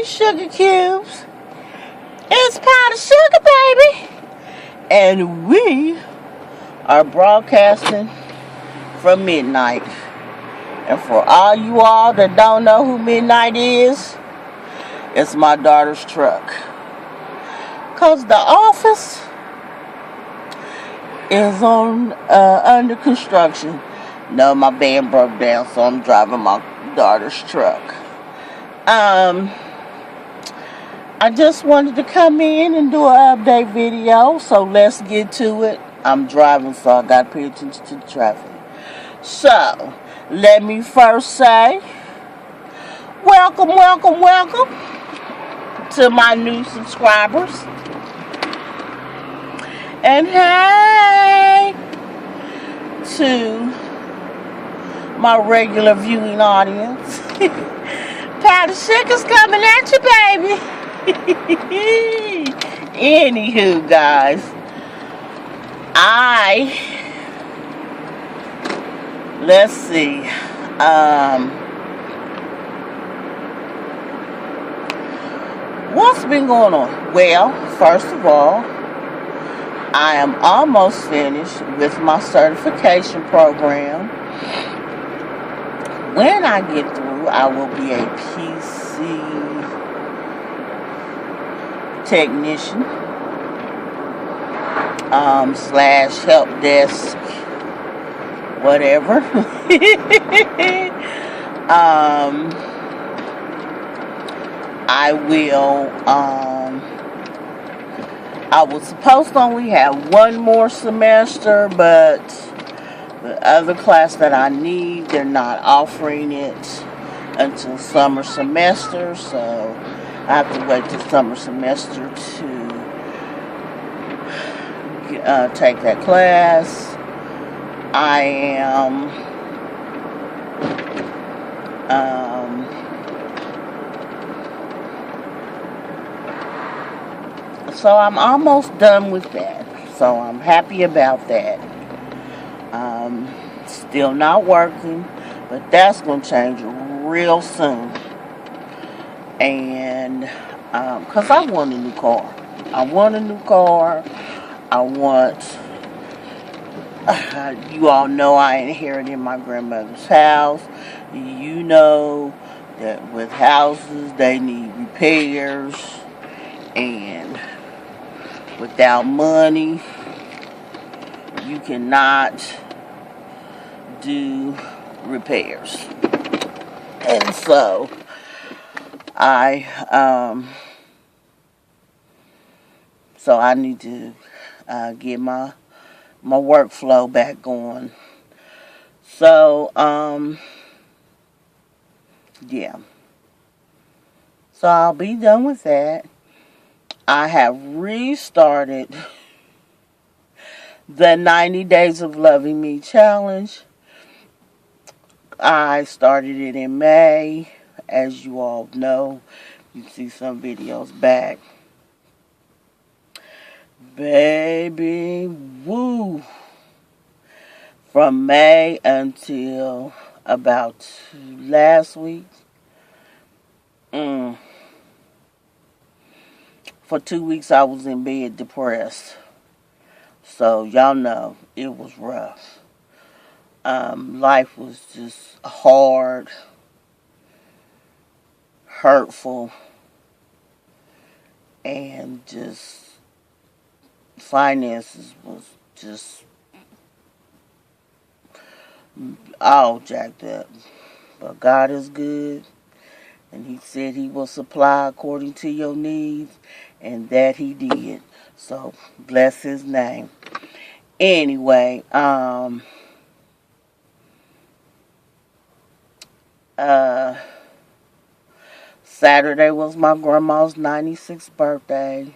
SugaCubes. It's powdered sugar, baby. And we are broadcasting from midnight. And for all you all that don't know who midnight is, it's my daughter's truck. Because the office is on under construction. No, my van broke down, so I'm driving my daughter's truck. I just wanted to come in and do an update video, so let's get to it. I'm driving, so I got to pay attention to the traffic. So, let me first say, welcome to my new subscribers. And hey to my regular viewing audience. Powdered sugar's coming at you, baby. Anywho, guys, let's see, what's been going on? Well, first of all, I am almost finished with my certification program. When I get through, I will be a PC technician slash help desk, whatever. I was supposed to only have one more semester, but the other class that I need, they're not offering it until summer semester, so I have to wait till summer semester to take that class. So I'm almost done with that. So I'm happy about that. Still not working, but that's going to change real soon. And because I want a new car. You all know I inherited my grandmother's house. You know that with houses they need repairs, and without money you cannot do repairs. And so I need to get my workflow back going. So yeah. So I'll be done with that. I have restarted the 90 Days of Loving Me challenge. I started it in May. As you all know, you see some videos back. Baby, woo. From May until about last week. For 2 weeks I was in bed depressed. So y'all know it was rough. Life was just hard, hurtful, and just finances was just all jacked up. But God is good, and He said He will supply according to your needs, and that He did. So bless His name. Anyway, Saturday was my grandma's 96th birthday.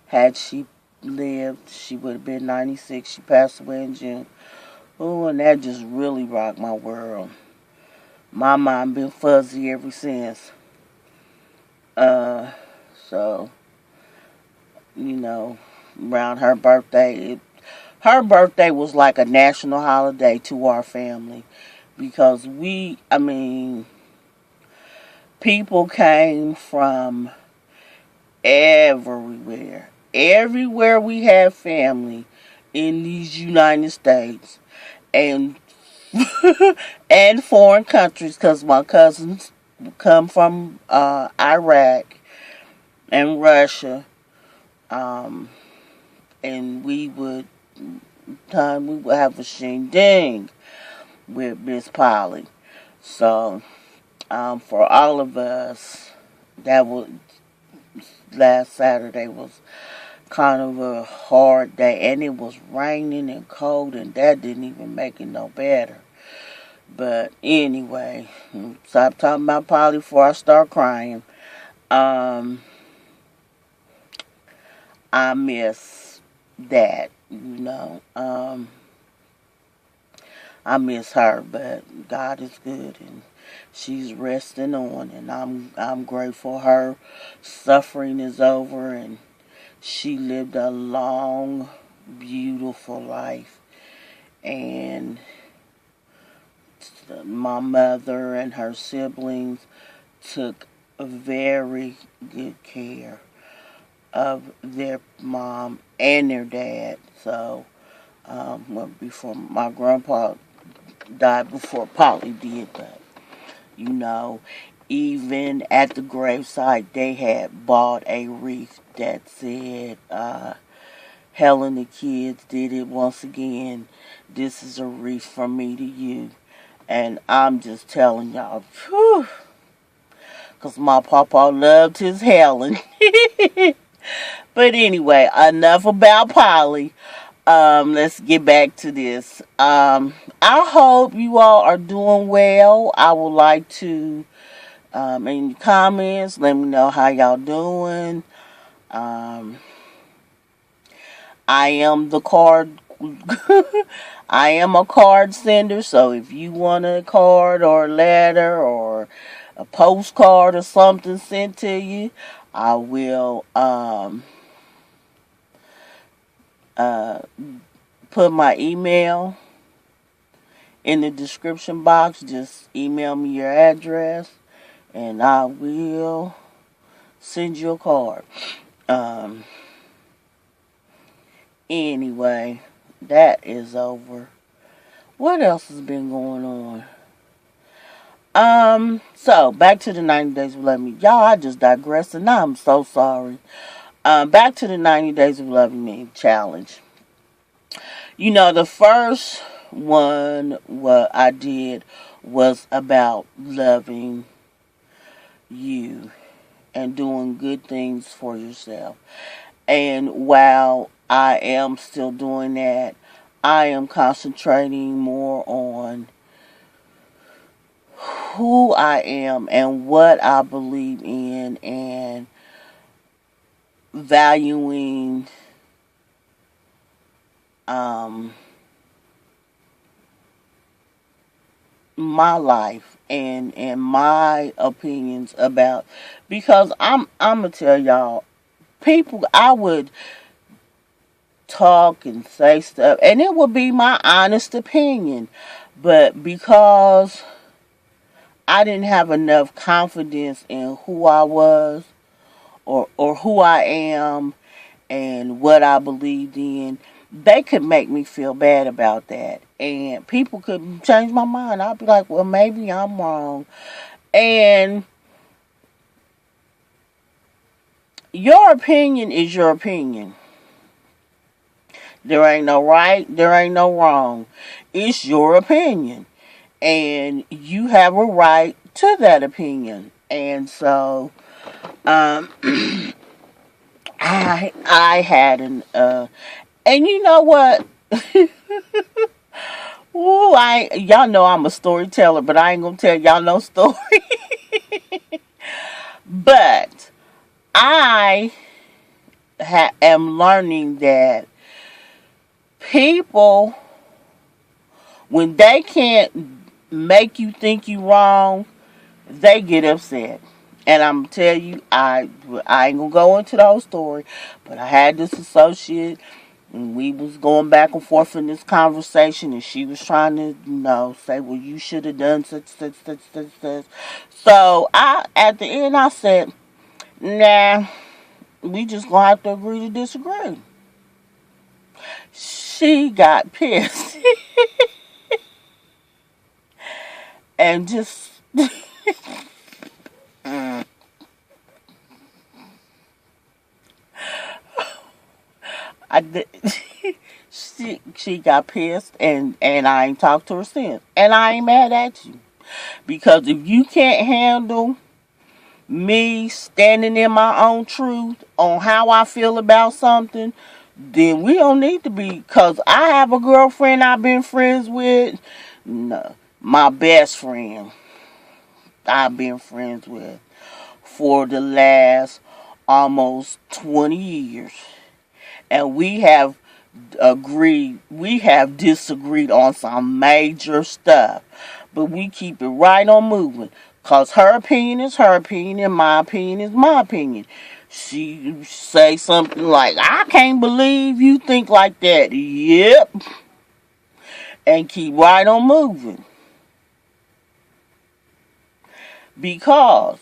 Had she lived, she would have been 96. She passed away in June. Oh, and that just really rocked my world. My mind been fuzzy ever since. So, you know, around her birthday, her birthday was like a national holiday to our family. Because People came from everywhere. Everywhere we have family in these United States and and foreign countries, because my cousins come from Iraq and Russia, um, and we would have a shindig with Miss Polly. So for all of us, that was last Saturday was kind of a hard day, and it was raining and cold, and that didn't even make it no better. But anyway, stop talking about Polly before I start crying. Um, I miss that, I miss her, but God is good, and she's resting on, and I'm grateful her suffering is over, and she lived a long, beautiful life, and my mother and her siblings took very good care of their mom and their dad. So, before my grandpa died before Polly did, but even at the gravesite they had bought a wreath that said, Helen the kids did it once again. This is a wreath from me to you. And I'm just telling y'all, whew, because my papa loved his Helen. But anyway, enough about Polly. Let's get back to this. I hope you all are doing well. I would like to, in the comments, let me know how y'all doing. I am the card. I am a card sender, so if you want a card or a letter or a postcard or something sent to you, I will put my email in the description box. Just email me your address, and I will send you a card. Anyway, that is over. What else has been going on? So back to the 90 Days of Loving Me. Y'all, I just digressed, and I'm so sorry. Back to the 90 Days of Loving Me challenge. The first one, what I did was about loving you and doing good things for yourself. And while I am still doing that, I am concentrating more on who I am and what I believe in, and valuing my life and my opinions about, because I'm gonna tell y'all, people, I would talk and say stuff, and it would be my honest opinion, but because I didn't have enough confidence in who I was, or who I am, and what I believed in, they could make me feel bad about that, and people could change my mind. I'd be like, well, maybe I'm wrong, and your opinion is your opinion. There ain't no right, there ain't no wrong. It's your opinion, and you have a right to that opinion. And so, I had and you know what? Ooh, y'all know I'm a storyteller, but I ain't gonna tell y'all no story. But I am learning that people, when they can't make you think you wrong, they get upset. And I'm gonna tell you, I ain't gonna go into the whole story, but I had this associate And we was going back and forth in this conversation, and she was trying to, say, well, you should have done such. So at the end, I said, nah, we just gonna have to agree to disagree. She got pissed and just I did. She got pissed, and I ain't talked to her since. And I ain't mad at you, because if you can't handle me standing in my own truth on how I feel about something, then we don't need to be. Because I have a girlfriend I've been friends with, no, my best friend I've been friends with for the last almost 20 years. And we have disagreed on some major stuff. But we keep it right on moving. Because her opinion is her opinion and my opinion is my opinion. She say something like, I can't believe you think like that. Yep. And keep right on moving. Because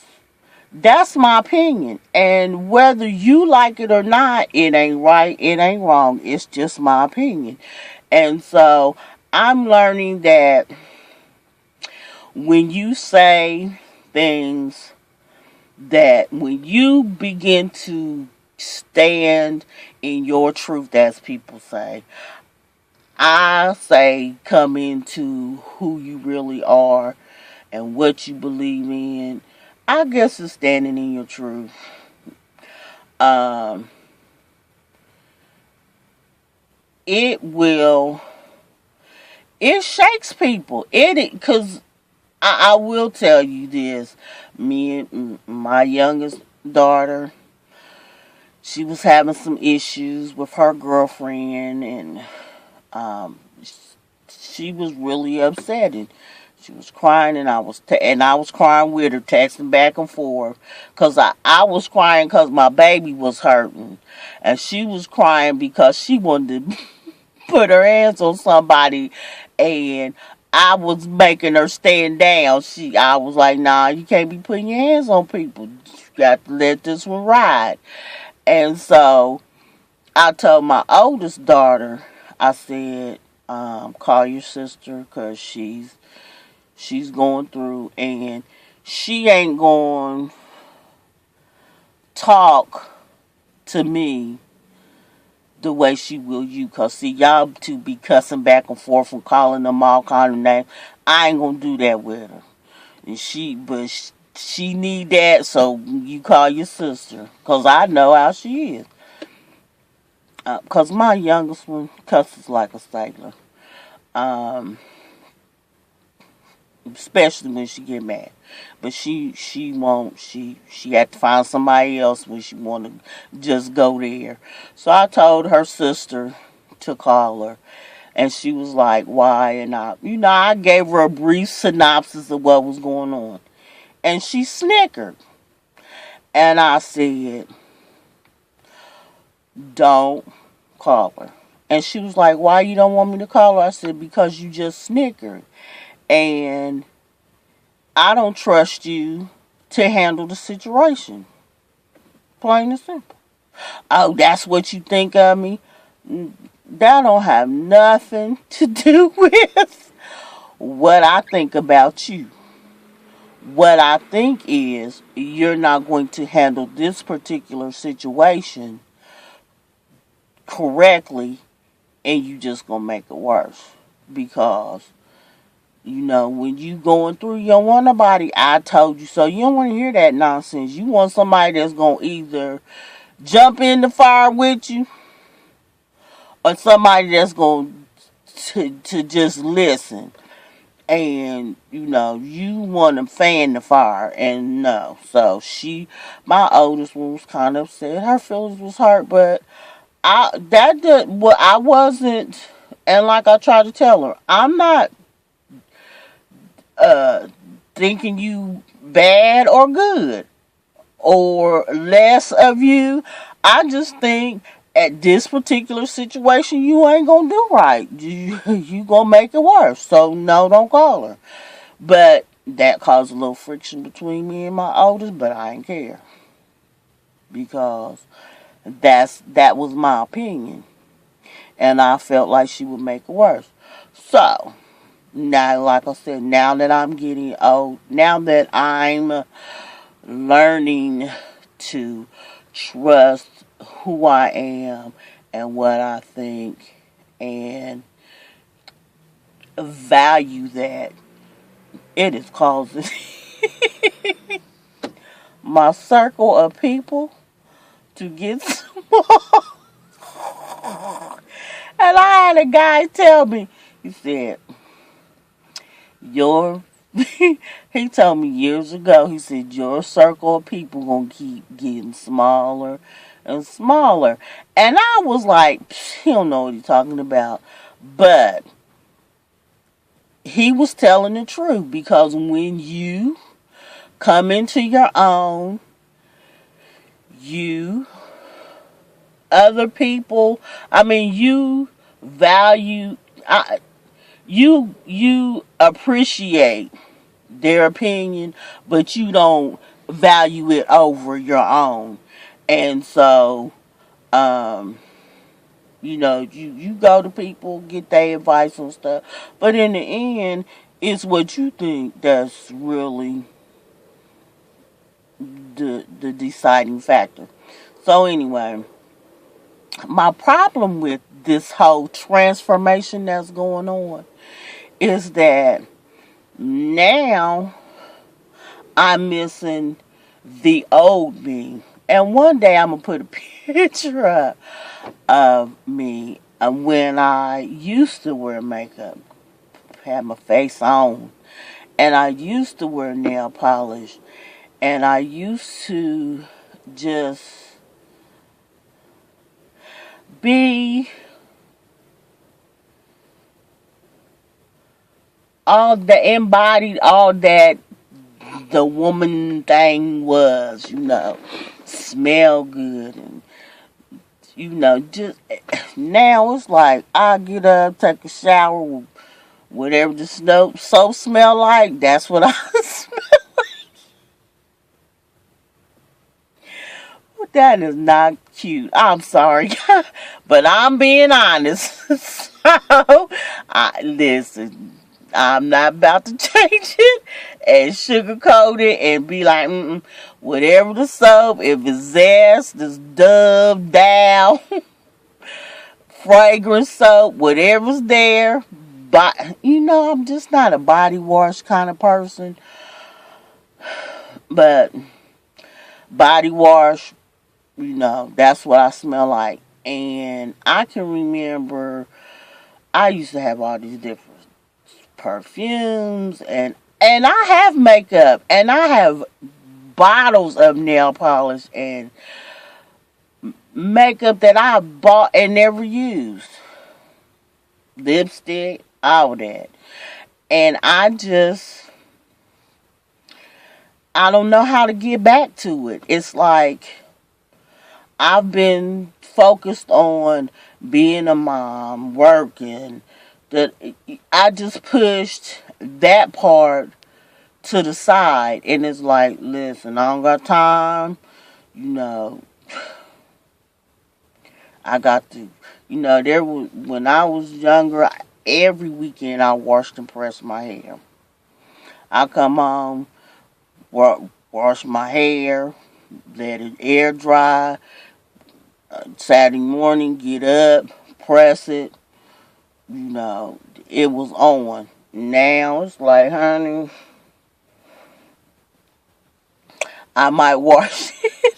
that's my opinion. And whether you like it or not, it ain't right, it ain't wrong. It's just my opinion. And so I'm learning that when you say things, that when you begin to stand in your truth, as people say, I say come into who you really are and what you believe in. I guess it's standing in your truth. It shakes people. Because I will tell you this. Me and my youngest daughter, she was having some issues with her girlfriend, and she was really upset, and she was crying, and I was crying with her, texting back and forth, because I was crying because my baby was hurting, and she was crying because she wanted to put her hands on somebody, and I was making her stand down. I was like, nah, you can't be putting your hands on people. You got to let this one ride. And so I told my oldest daughter, I said, call your sister, because she's going through, and she ain't going to talk to me the way she will you. Because, see, y'all two be cussing back and forth and calling them all kind of names. I ain't going to do that with her. And she need that, so you call your sister. Because I know how she is. Because my youngest one cusses like a sailor. Especially when she get mad. But she won't. She had to find somebody else when she want to just go there. So I told her sister to call her. And she was like, why? And I gave her a brief synopsis of what was going on. And she snickered. And I said, don't call her. And she was like, why you don't want me to call her? I said, because you just snickered. And I don't trust you to handle the situation. Plain and simple. Oh, that's what you think of me? That don't have nothing to do with what I think about you. What I think is, you're not going to handle this particular situation correctly, and you just gonna make it worse. Because, when you going through, you don't want nobody, I told you so. You don't want to hear that nonsense. You want somebody that's gonna either jump in the fire with you, or somebody that's going to just listen. And, you want to fan the fire. And no. So my oldest one was kind of upset. Her feelings was hurt. But I wasn't, and like I tried to tell her, I'm not thinking you bad or good or less of you. I just think at this particular situation, you ain't gonna do right. You gonna make it worse. So no, don't call her. But that caused a little friction between me and my oldest, but I didn't care because that was my opinion, and I felt like she would make it worse. So now, like I said, now that I'm getting old, now that I'm learning to trust who I am and what I think and value that, it is causing my circle of people to get small. And I had a guy tell me, he said, your he told me years ago, he said, your circle of people gonna keep getting smaller and smaller. And I was like, he don't know what he's talking about. But he was telling the truth, because when you come into your own, other people, you value, you appreciate their opinion, but you don't value it over your own. And so, you go to people, get their advice and stuff, but in the end, it's what you think that's really the deciding factor. So anyway, my problem with this whole transformation that's going on is that now I'm missing the old me. And one day I'm going to put a picture up of me when I used to wear makeup, had my face on, and I used to wear nail polish, and I used to just be all that embodied all that the woman thing was, smell good, and just now it's like I get up, take a shower, whatever the soap smell like, that's what I smell. That is not cute. I'm sorry, but I'm being honest. So, listen, I'm not about to change it and sugarcoat it and be like, whatever the soap, if it's Zest, this Dove, Dow, fragrance soap, whatever's there. But, I'm just not a body wash kind of person. But body wash, that's what I smell like. And I can remember I used to have all these different perfumes, and I have makeup, and I have bottles of nail polish and makeup that I bought and never used. Lipstick, all that. And I don't know how to get back to it. It's like I've been focused on being a mom, working, that I just pushed that part to the side, and it's like, listen, I don't got time, I got to, when I was younger, every weekend I washed and pressed my hair. I come home, wash my hair, let it air dry, Saturday morning, get up, press it, it was on. Now it's like, honey, I might wash it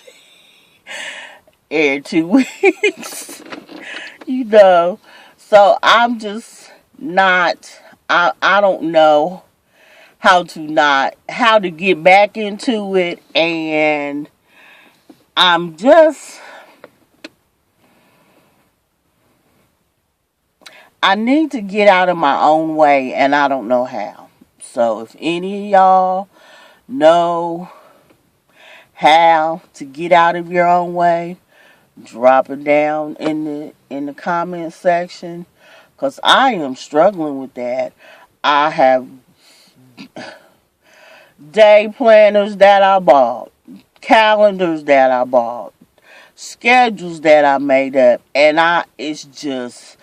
every 2 weeks, So I'm just not, I don't know how to get back into it, and I'm just, I need to get out of my own way, and I don't know how. So if any of y'all know how to get out of your own way, drop it down in the comment section, because I am struggling with that. I have day planners that I bought, calendars that I bought, schedules that I made up, and it's just,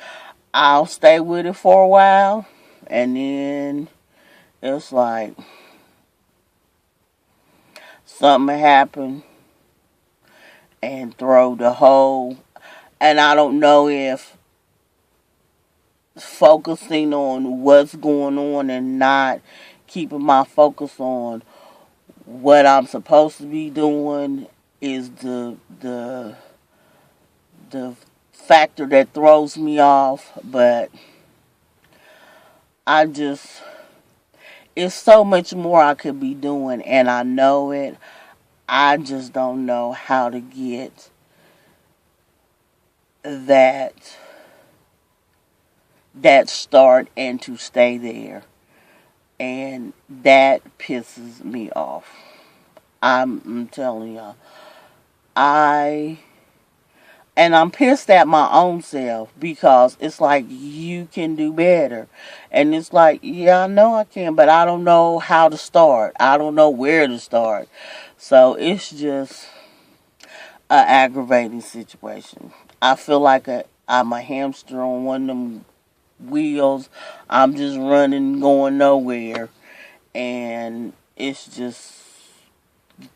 I'll stay with it for a while, and then it's like something happened and throw the whole, and I don't know if focusing on what's going on and not keeping my focus on what I'm supposed to be doing is the factor that throws me off. But it's so much more I could be doing, and I know it. I just don't know how to get that start and to stay there. And that pisses me off. I'm telling y'all. I'm pissed at my own self, because it's like, you can do better. And it's like, yeah, I know I can, but I don't know how to start. I don't know where to start. So it's just an aggravating situation. I feel like I'm a hamster on one of them wheels. I'm just running, going nowhere. And it's just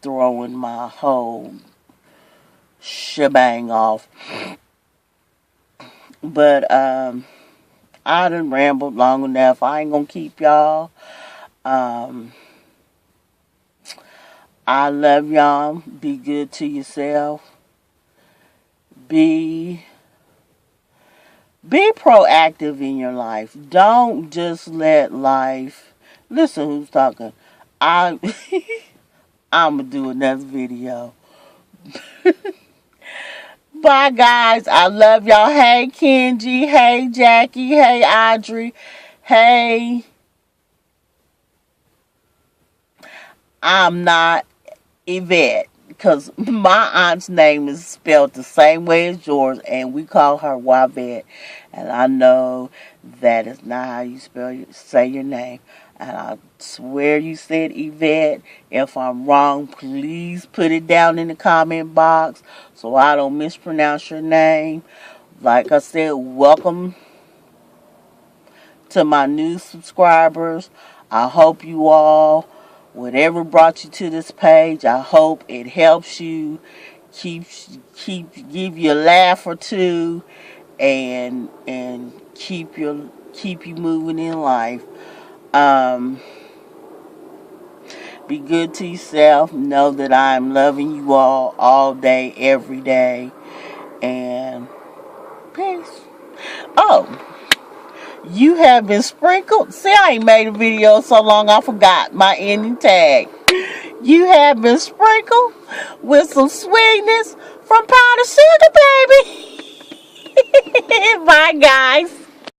throwing my whole shebang off. But I done rambled long enough. I ain't gonna keep y'all. I love y'all. Be good to yourself. Be proactive in your life. Don't just let life. Listen, who's talking? I'm gonna do another video. Bye, guys. I love y'all. Hey, Kenji. Hey, Jackie. Hey, Audrey. Hey. I'm not Yvette, because my aunt's name is spelled the same way as yours, and we call her Yvette. And I know that is not how you say your name. And I swear you said Yvette. If I'm wrong, please put it down in the comment box so I don't mispronounce your name. Like I said, welcome to my new subscribers. I hope you all, whatever brought you to this page, I hope it helps you, give you a laugh or two, and keep you moving in life. Be good to yourself. Know that I am loving you all day, every day. And peace. Oh, you have been sprinkled. See, I ain't made a video so long I forgot my ending tag. You have been sprinkled with some sweetness from powdered sugar, baby. Bye, guys.